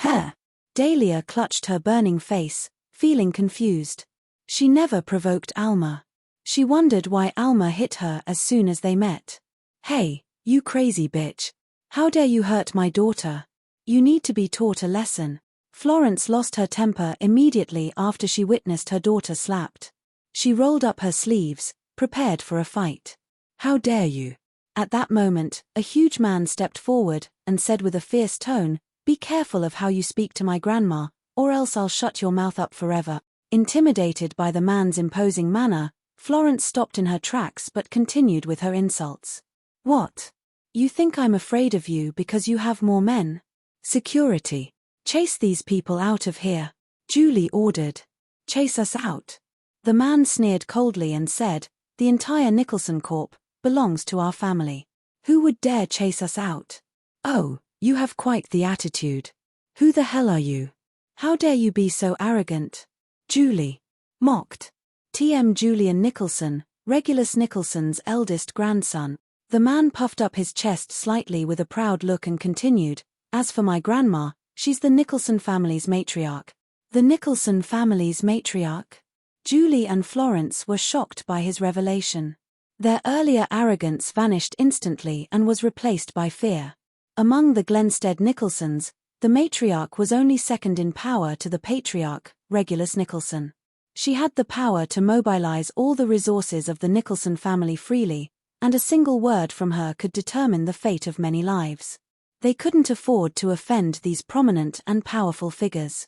Huh? Dahlia clutched her burning face, feeling confused. She never provoked Alma. She wondered why Alma hit her as soon as they met. Hey, you crazy bitch. How dare you hurt my daughter? You need to be taught a lesson. Florence lost her temper immediately after she witnessed her daughter slapped. She rolled up her sleeves, prepared for a fight. How dare you? At that moment, a huge man stepped forward and said with a fierce tone, "Be careful of how you speak to my grandma, or else I'll shut your mouth up forever." Intimidated by the man's imposing manner, Florence stopped in her tracks but continued with her insults. What? You think I'm afraid of you because you have more men? Security. Chase these people out of here. Julie ordered. Chase us out. The man sneered coldly and said, "The entire Nicholson Corp belongs to our family. Who would dare chase us out? Oh, you have quite the attitude. Who the hell are you? How dare you be so arrogant?" Julie mocked. TM Julian Nicholson, Regulus Nicholson's eldest grandson. The man puffed up his chest slightly with a proud look and continued, "As for my grandma, she's the Nicholson family's matriarch." The Nicholson family's matriarch? Julie and Florence were shocked by his revelation. Their earlier arrogance vanished instantly and was replaced by fear. Among the Glenstead Nicholsons, the matriarch was only second in power to the patriarch, Regulus Nicholson. She had the power to mobilize all the resources of the Nicholson family freely, and a single word from her could determine the fate of many lives. They couldn't afford to offend these prominent and powerful figures.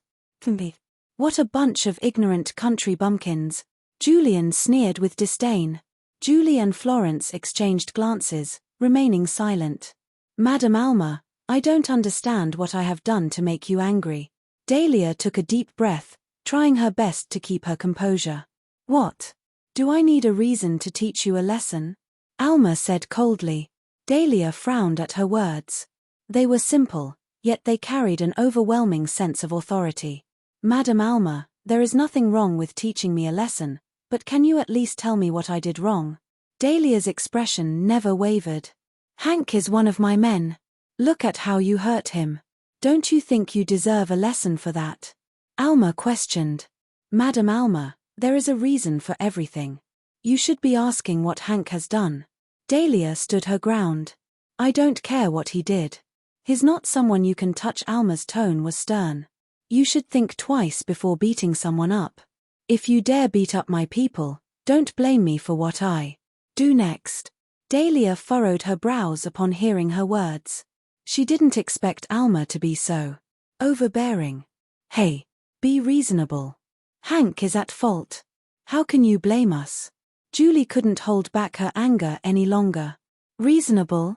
What a bunch of ignorant country bumpkins. Julian sneered with disdain. Julie and Florence exchanged glances, remaining silent. "Madam Alma, I don't understand what I have done to make you angry." Dahlia took a deep breath, trying her best to keep her composure. "What? Do I need a reason to teach you a lesson?" Alma said coldly. Dahlia frowned at her words. They were simple, yet they carried an overwhelming sense of authority. "Madam Alma, there is nothing wrong with teaching me a lesson, but can you at least tell me what I did wrong?" Dahlia's expression never wavered. "Hank is one of my men. Look at how you hurt him. Don't you think you deserve a lesson for that?" Alma questioned. "Madam Alma, there is a reason for everything. You should be asking what Hank has done." Dahlia stood her ground. "I don't care what he did. He's not someone you can touch." Alma's tone was stern. "You should think twice before beating someone up. If you dare beat up my people, don't blame me for what I do next." Dahlia furrowed her brows upon hearing her words. She didn't expect Alma to be so overbearing. "Hey, be reasonable. Hank is at fault. How can you blame us?" Julie couldn't hold back her anger any longer. "Reasonable?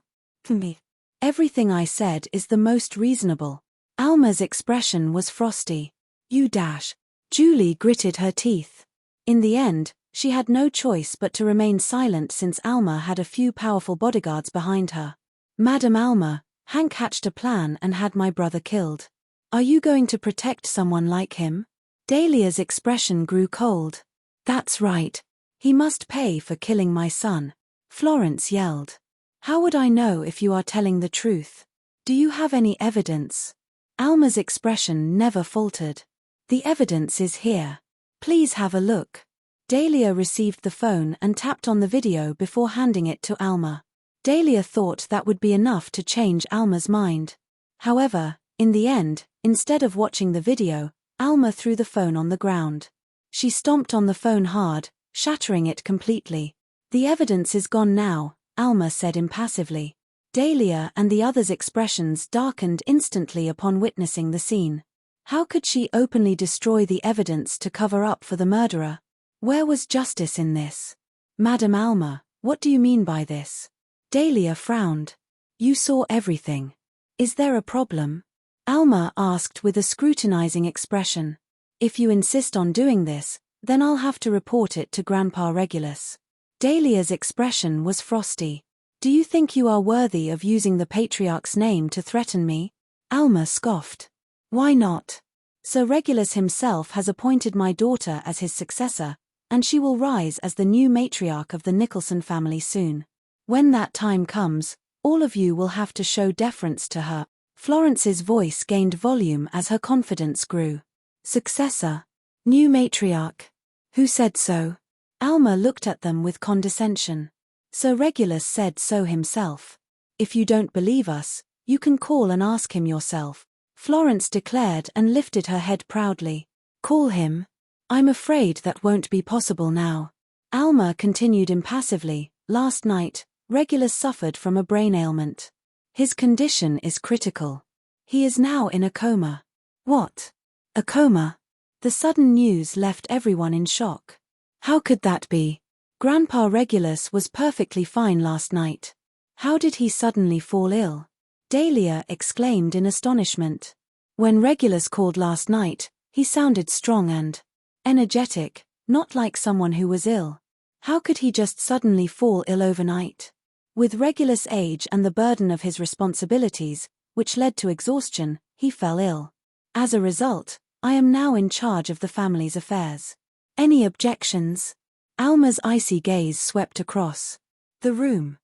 Everything I said is the most reasonable." Alma's expression was frosty. "You dash." Julie gritted her teeth. In the end, she had no choice but to remain silent since Alma had a few powerful bodyguards behind her. "Madam Alma, Hank hatched a plan and had my brother killed. Are you going to protect someone like him?" Dahlia's expression grew cold. "That's right. He must pay for killing my son," Florence yelled. "How would I know if you are telling the truth? Do you have any evidence?" Alma's expression never faltered. "The evidence is here. Please have a look." Dahlia received the phone and tapped on the video before handing it to Alma. Dahlia thought that would be enough to change Alma's mind. However, in the end, instead of watching the video, Alma threw the phone on the ground. She stomped on the phone hard, shattering it completely. "The evidence is gone now," Alma said impassively. Dahlia and the others' expressions darkened instantly upon witnessing the scene. How could she openly destroy the evidence to cover up for the murderer? Where was justice in this? "Madam Alma, what do you mean by this?" Dahlia frowned. "You saw everything. Is there a problem?" Alma asked with a scrutinizing expression. "If you insist on doing this, then I'll have to report it to Grandpa Regulus." Dahlia's expression was frosty. "Do you think you are worthy of using the patriarch's name to threaten me?" Alma scoffed. "Why not? Sir Regulus himself has appointed my daughter as his successor, and she will rise as the new matriarch of the Nicholson family soon. When that time comes, all of you will have to show deference to her." Florence's voice gained volume as her confidence grew. Successor. New matriarch. Who said so? Alma looked at them with condescension. Sir Regulus said so himself. If you don't believe us, you can call and ask him yourself, Florence declared and lifted her head proudly. Call him? I'm afraid that won't be possible now. Alma continued impassively. Last night, Regulus suffered from a brain ailment. His condition is critical. He is now in a coma. What? A coma? The sudden news left everyone in shock. How could that be? Grandpa Regulus was perfectly fine last night. How did he suddenly fall ill? Dahlia exclaimed in astonishment. When Regulus called last night, he sounded strong and energetic, not like someone who was ill. How could he just suddenly fall ill overnight? With Regulus' age and the burden of his responsibilities, which led to exhaustion, he fell ill. As a result, I am now in charge of the family's affairs. Any objections? Alma's icy gaze swept across the room.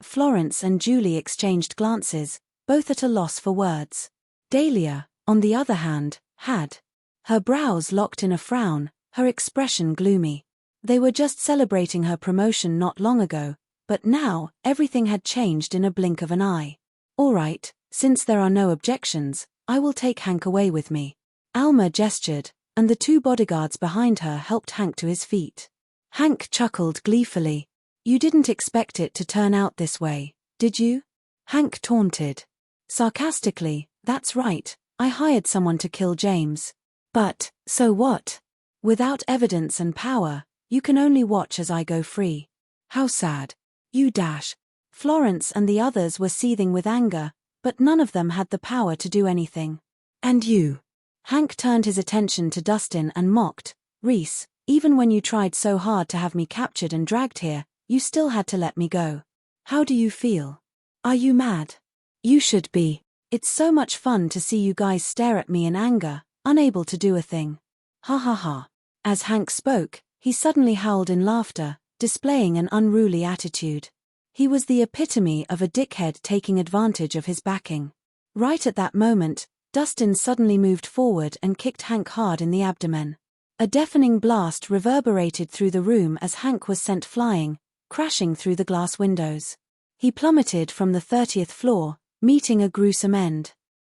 Florence and Julie exchanged glances, both at a loss for words. Dahlia, on the other hand, had her brows locked in a frown, her expression gloomy. They were just celebrating her promotion not long ago, but now, everything had changed in a blink of an eye. All right, since there are no objections, I will take Hank away with me. Alma gestured, and the two bodyguards behind her helped Hank to his feet. Hank chuckled gleefully. You didn't expect it to turn out this way, did you? Hank taunted. Sarcastically, that's right, I hired someone to kill James. But, so what? Without evidence and power, you can only watch as I go free. How sad. You dash. Florence and the others were seething with anger, but none of them had the power to do anything. And you? Hank turned his attention to Dustin and mocked. Rhys, even when you tried so hard to have me captured and dragged here, you still had to let me go. How do you feel? Are you mad? You should be. It's so much fun to see you guys stare at me in anger, unable to do a thing. Ha ha ha. As Hank spoke, he suddenly howled in laughter, displaying an unruly attitude. He was the epitome of a dickhead taking advantage of his backing. Right at that moment, Dustin suddenly moved forward and kicked Hank hard in the abdomen. A deafening blast reverberated through the room as Hank was sent flying, crashing through the glass windows. He plummeted from the 30th floor, meeting a gruesome end.